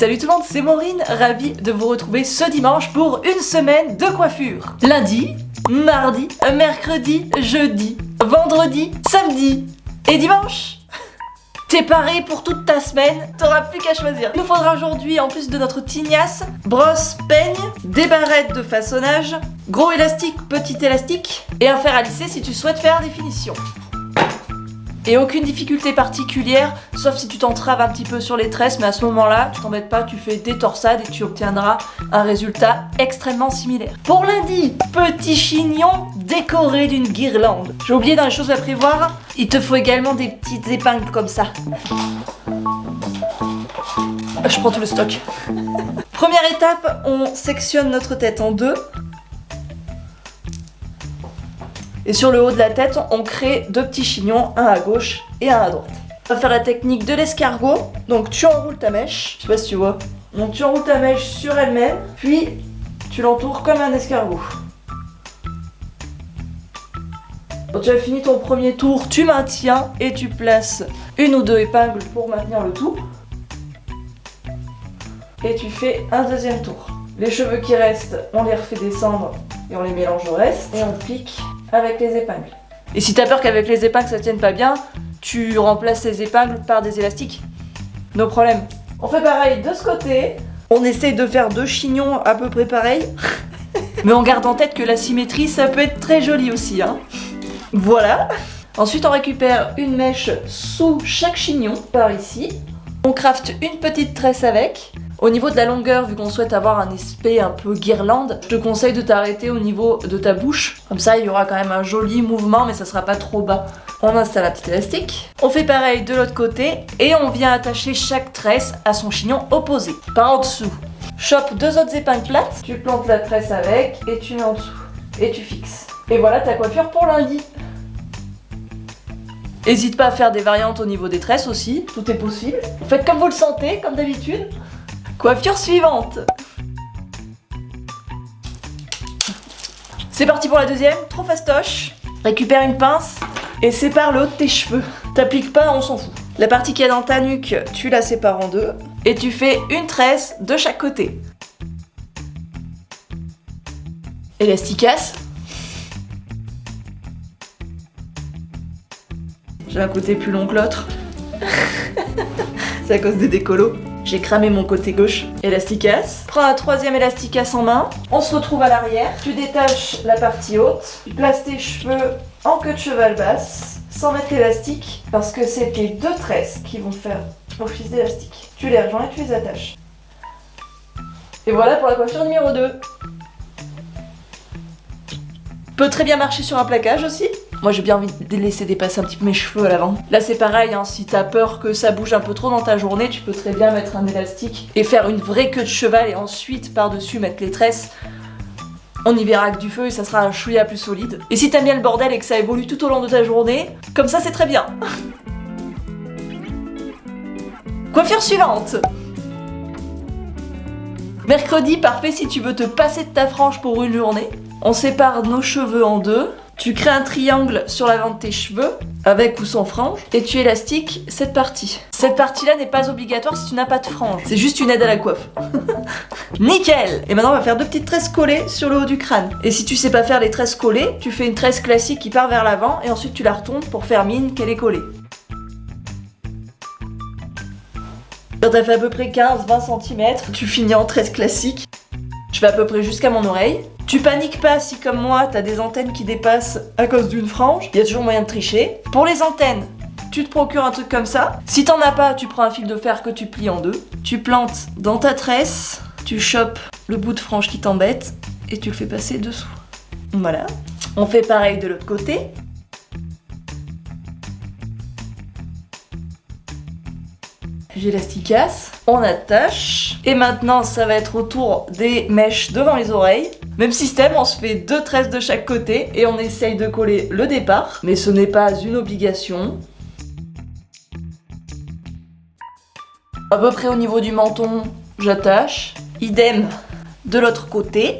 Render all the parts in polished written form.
Salut tout le monde, c'est Maureen, ravie de vous retrouver ce dimanche pour une semaine de coiffure. Lundi, mardi, mercredi, jeudi, vendredi, samedi et dimanche. T'es paré pour toute ta semaine, t'auras plus qu'à choisir. Il nous faudra aujourd'hui, en plus de notre tignasse, brosse, peigne, des barrettes de façonnage, gros élastique, petit élastique, et un fer à lisser si tu souhaites faire des finitions. Et aucune difficulté particulière, sauf si tu t'entraves un petit peu sur les tresses, mais à ce moment-là, tu t'embêtes pas, tu fais des torsades et tu obtiendras un résultat extrêmement similaire. Pour lundi, petit chignon décoré d'une guirlande. J'ai oublié dans les choses à prévoir, il te faut également des petites épingles comme ça. Je prends tout le stock. Première étape, on sectionne notre tête en deux. Et sur le haut de la tête, on crée deux petits chignons, un à gauche et un à droite. On va faire la technique de l'escargot. Donc tu enroules ta mèche, je sais pas si tu vois. Donc tu enroules ta mèche sur elle-même, puis tu l'entoures comme un escargot. Quand tu as fini ton premier tour, tu maintiens et tu places une ou deux épingles pour maintenir le tout. Et tu fais un deuxième tour. Les cheveux qui restent, on les refait descendre et on les mélange au reste. Et on pique avec les épingles. Et si t'as peur qu'avec les épingles ça tienne pas bien, tu remplaces les épingles par des élastiques. No problème. On fait pareil de ce côté. On essaye de faire deux chignons à peu près pareils. Mais on garde en tête que la symétrie ça peut être très joli aussi, hein. Voilà. Ensuite on récupère une mèche sous chaque chignon, par ici. On crafte une petite tresse avec. Au niveau de la longueur, vu qu'on souhaite avoir un aspect un peu guirlande, je te conseille de t'arrêter au niveau de ta bouche. Comme ça, il y aura quand même un joli mouvement, mais ça sera pas trop bas. On installe un petit élastique. On fait pareil de l'autre côté et on vient attacher chaque tresse à son chignon opposé, par en dessous. Chope deux autres épingles plates, tu plantes la tresse avec et tu mets en dessous. Et tu fixes. Et voilà ta coiffure pour lundi. N'hésite pas à faire des variantes au niveau des tresses aussi, tout est possible. Faites comme vous le sentez, comme d'habitude. Coiffure suivante. C'est parti pour la deuxième, trop fastoche. Récupère une pince et sépare le haut de tes cheveux. T'appliques pas, on s'en fout. La partie qu'il y a dans ta nuque, tu la sépares en deux et tu fais une tresse de chaque côté. Élasticasse. J'ai un côté plus long que l'autre. C'est à cause des décolos. J'ai cramé mon côté gauche. Élasticasse. Prends un troisième élasticasse en main. On se retrouve à l'arrière. Tu détaches la partie haute. Tu places tes cheveux en queue de cheval basse, sans mettre l'élastique, parce que c'est tes deux tresses qui vont faire office d'élastique. Tu les rejoins et tu les attaches. Et voilà pour la coiffure numéro 2. Peut très bien marcher sur un plaquage aussi. Moi j'ai bien envie de laisser dépasser un petit peu mes cheveux à l'avant. Là c'est pareil, hein, si t'as peur que ça bouge un peu trop dans ta journée, tu peux très bien mettre un élastique et faire une vraie queue de cheval et ensuite par-dessus mettre les tresses. On y verra que du feu et ça sera un chouïa plus solide. Et si t'aimes bien le bordel et que ça évolue tout au long de ta journée, comme ça c'est très bien. Coiffure suivante. Mercredi, parfait si tu veux te passer de ta frange pour une journée. On sépare nos cheveux en deux. Tu crées un triangle sur l'avant de tes cheveux, avec ou sans frange, et tu élastiques cette partie. Cette partie-là n'est pas obligatoire si tu n'as pas de frange. C'est juste une aide à la coiffe. Nickel! Et maintenant, on va faire deux petites tresses collées sur le haut du crâne. Et si tu sais pas faire les tresses collées, tu fais une tresse classique qui part vers l'avant, et ensuite tu la retournes pour faire mine qu'elle est collée. Quand t'as fait à peu près 15-20 cm, tu finis en tresse classique. Je vais à peu près jusqu'à mon oreille. Tu paniques pas si comme moi t'as des antennes qui dépassent à cause d'une frange, il y a toujours moyen de tricher. Pour les antennes, tu te procures un truc comme ça. Si t'en as pas, tu prends un fil de fer que tu plies en deux. Tu plantes dans ta tresse, tu chopes le bout de frange qui t'embête et tu le fais passer dessous. Voilà. On fait pareil de l'autre côté. J'élasticasse, on attache. Et maintenant, ça va être au tour des mèches devant les oreilles. Même système, on se fait deux tresses de chaque côté et on essaye de coller le départ. Mais ce n'est pas une obligation. À peu près au niveau du menton, j'attache. Idem de l'autre côté.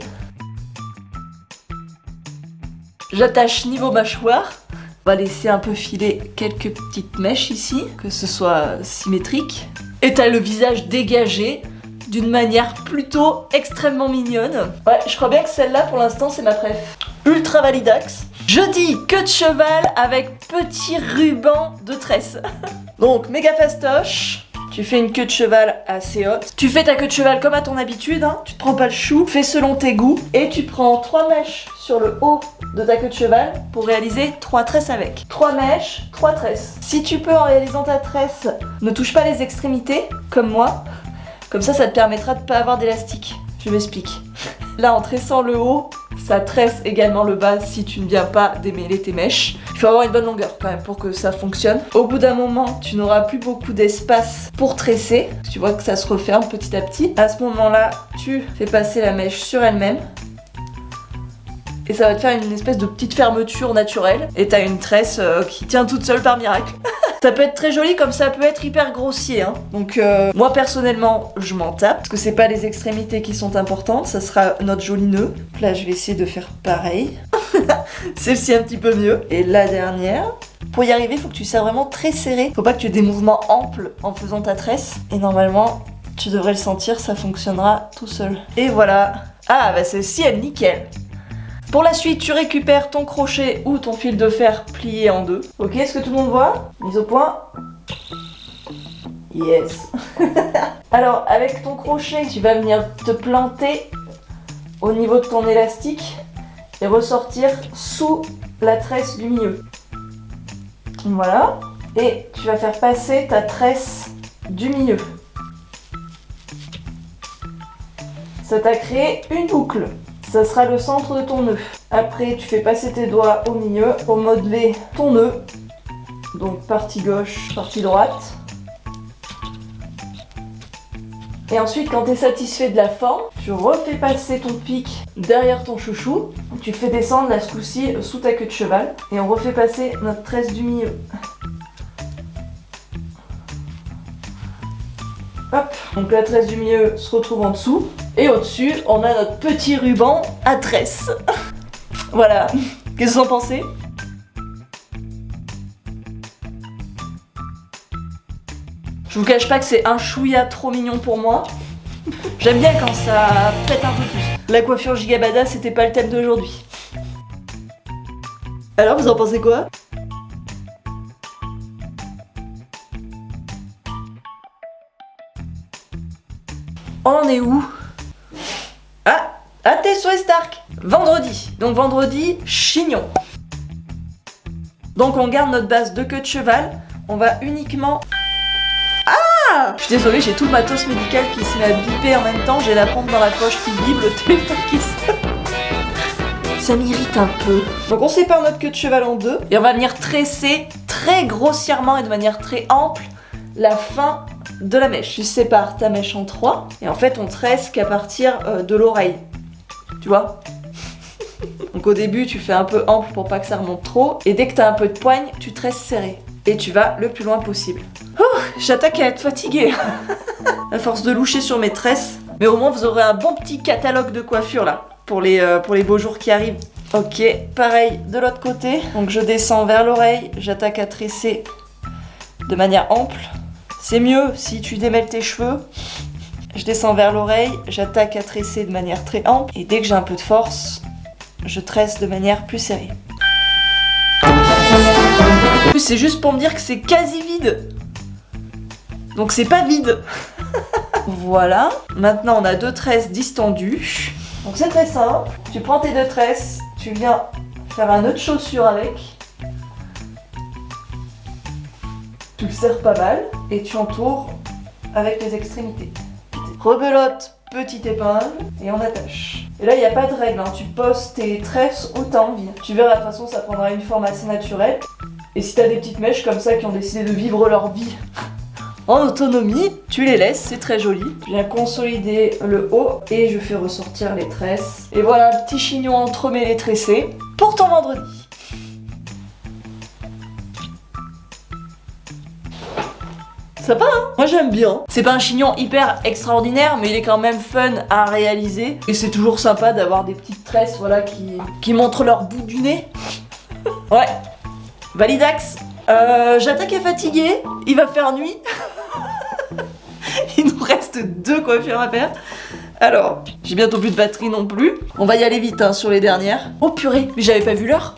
J'attache niveau mâchoire. On va laisser un peu filer quelques petites mèches ici, que ce soit symétrique. Et t'as le visage dégagé d'une manière plutôt extrêmement mignonne. Ouais, je crois bien que celle-là pour l'instant c'est ma préf. Ultra Validax. Je dis queue de cheval avec petit ruban de tresse. Donc méga fastoche. Tu fais une queue de cheval assez haute. Tu fais ta queue de cheval comme à ton habitude, hein. Tu te prends pas le chou, fais selon tes goûts. Et tu prends 3 mèches sur le haut de ta queue de cheval pour réaliser 3 tresses avec. 3 mèches, 3 tresses. Si tu peux en réalisant ta tresse, ne touche pas les extrémités, comme moi. Comme ça te permettra de pas avoir d'élastique. Je m'explique. Là, en tressant le haut, ça tresse également le bas si tu ne viens pas démêler tes mèches. Il faut avoir une bonne longueur quand même pour que ça fonctionne. Au bout d'un moment, tu n'auras plus beaucoup d'espace pour tresser. Tu vois que ça se referme petit à petit. À ce moment-là, tu fais passer la mèche sur elle-même. Et ça va te faire une espèce de petite fermeture naturelle. Et t'as une tresse qui tient toute seule par miracle. Ça peut être très joli comme ça peut être hyper grossier, hein. Donc moi personnellement je m'en tape parce que c'est pas les extrémités qui sont importantes, ça sera notre joli nœud. Là je vais essayer de faire pareil. Celle-ci un petit peu mieux. Et la dernière. Pour y arriver, il faut que tu serres vraiment très serré. Faut pas que tu aies des mouvements amples en faisant ta tresse. Et normalement, tu devrais le sentir, ça fonctionnera tout seul. Et voilà. Ah bah celle-ci elle est nickel. Pour la suite, tu récupères ton crochet ou ton fil de fer plié en deux. Ok, est-ce que tout le monde voit? Mise au point. Yes. Alors, avec ton crochet, tu vas venir te planter au niveau de ton élastique et ressortir sous la tresse du milieu. Voilà. Et tu vas faire passer ta tresse du milieu. Ça t'a créé une boucle. Ça sera le centre de ton nœud. Après, tu fais passer tes doigts au milieu pour modeler ton nœud. Donc partie gauche, partie droite. Et ensuite, quand tu es satisfait de la forme, tu refais passer ton pic derrière ton chouchou. Tu fais descendre là ce coup-ci sous ta queue de cheval. Et on refait passer notre tresse du milieu. Hop, donc la tresse du milieu se retrouve en dessous. Et au-dessus, on a notre petit ruban à tresse. Voilà. Qu'est-ce que vous en pensez? Je vous cache pas que c'est un chouïa trop mignon pour moi. J'aime bien quand ça pète un peu plus. La coiffure Gigabada, c'était pas le thème d'aujourd'hui. Alors, vous en pensez quoi? On en est où? Ah, t'es sur les Stark. Vendredi. Donc vendredi, chignon. Donc on garde notre base de queue de cheval. On va uniquement... Ah! Je suis désolée, j'ai tout le matos médical qui se met à biper en même temps. J'ai la pompe dans la poche qui vibre, le téléphone qui se... Ça m'irrite un peu. Donc on sépare notre queue de cheval en deux. Et on va venir tresser très grossièrement et de manière très ample la fin de la mèche. Tu sépares ta mèche en 3 et en fait on tresse qu'à partir de l'oreille. Tu vois? Donc au début tu fais un peu ample pour pas que ça remonte trop et dès que t'as un peu de poigne, tu tresses serré. Et tu vas le plus loin possible. J'attaque à être fatiguée. À force de loucher sur mes tresses. Mais au moins vous aurez un bon petit catalogue de coiffure là pour les beaux jours qui arrivent. Ok, pareil de l'autre côté. Donc je descends vers l'oreille, j'attaque à tresser de manière ample. C'est mieux si tu démêles tes cheveux. Je descends vers l'oreille, j'attaque à tresser de manière très ample. Et dès que j'ai un peu de force, je tresse de manière plus serrée. En plus, c'est juste pour me dire que c'est quasi vide. Donc c'est pas vide. Voilà. Maintenant, on a 2 tresses distendues. Donc c'est très simple. Tu prends tes 2 tresses, tu viens faire un nœud de chaussure avec. Tu le serres pas mal et tu entoures avec les extrémités. Rebelote, petite épingle et on attache. Et là, il n'y a pas de règle, hein. Tu poses tes tresses où tu as envie. Tu verras, de toute façon, ça prendra une forme assez naturelle. Et si tu as des petites mèches comme ça qui ont décidé de vivre leur vie en autonomie, tu les laisses, c'est très joli. Je viens consolider le haut et je fais ressortir les tresses. Et voilà, un petit chignon entremêlé tressé pour ton vendredi. Sympa, hein? Moi j'aime bien. C'est pas un chignon hyper extraordinaire, mais il est quand même fun à réaliser. Et c'est toujours sympa d'avoir des petites tresses, voilà, qui montrent leur bout du nez. Ouais. Validax. J'attaque à fatiguer. Il va faire nuit. Il nous reste reste 2 coiffures à faire. Alors, j'ai bientôt plus de batterie non plus. On va y aller vite hein, sur les dernières. Oh purée, mais j'avais pas vu l'heure.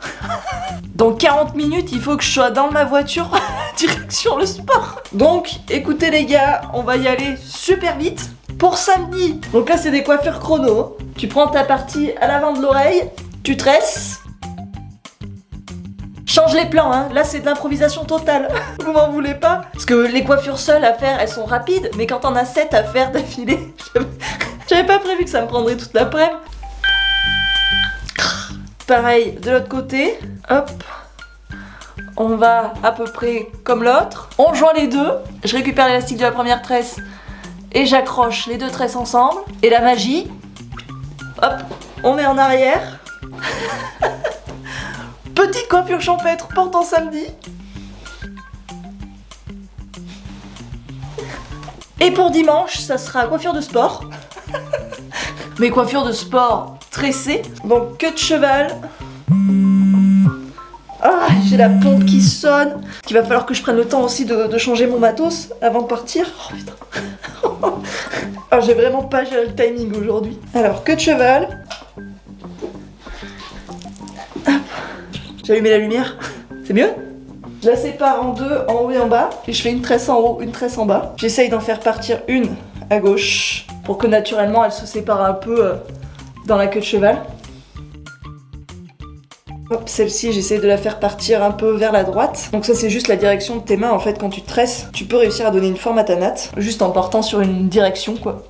Dans 40 minutes, il faut que je sois dans ma voiture direction le sport. Donc, écoutez les gars, on va y aller super vite. Pour samedi, donc là c'est des coiffures chrono. Tu prends ta partie à l'avant de l'oreille, tu tresses. Change les plans, hein. Là c'est de l'improvisation totale. Vous m'en voulez pas? Parce que les coiffures seules à faire, elles sont rapides, mais quand on a 7 à faire d'affilée, j'avais pas prévu que ça me prendrait toute l'après-midi. Pareil, de l'autre côté, hop. On va à peu près comme l'autre. On joint les deux. Je récupère l'élastique de la première tresse et j'accroche les 2 tresses ensemble. Et la magie, hop, on met en arrière. Petite coiffure champêtre pour ton samedi. Et pour dimanche, ça sera coiffure de sport. Mais coiffure de sport tressée. Donc queue de cheval. Ah, j'ai la pompe qui sonne. Il va falloir que je prenne le temps aussi de changer mon matos avant de partir. Oh putain. Ah, j'ai vraiment pas géré le timing aujourd'hui. Alors, queue de cheval. Hop. J'ai allumé la lumière. C'est mieux? Je la sépare en 2, en haut et en bas. Et je fais une tresse en haut, une tresse en bas. J'essaye d'en faire partir une à gauche pour que naturellement elle se sépare un peu dans la queue de cheval. Hop, celle-ci, j'essaie de la faire partir un peu vers la droite. Donc ça, c'est juste la direction de tes mains. En fait, quand tu tresses, tu peux réussir à donner une forme à ta natte, juste en partant sur une direction, quoi.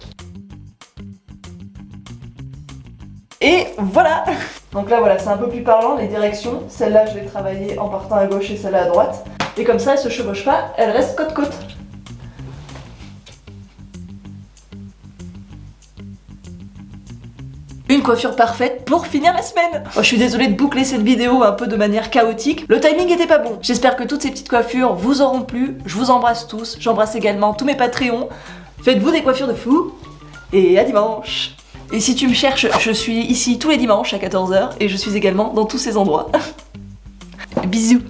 Et voilà. Donc là, voilà, c'est un peu plus parlant, les directions. Celle-là, je vais travailler en partant à gauche et celle-là à droite. Et comme ça, elles se chevauchent pas, elles restent côte-côte. Une coiffure parfaite pour finir la semaine. Oh, je suis désolée de boucler cette vidéo un peu de manière chaotique. Le timing était pas bon. J'espère que toutes ces petites coiffures vous auront plu. Je vous embrasse tous. J'embrasse également tous mes Patreons. Faites-vous des coiffures de fou. Et à dimanche. Et si tu me cherches, je suis ici tous les dimanches à 14h. Et je suis également dans tous ces endroits. Bisous.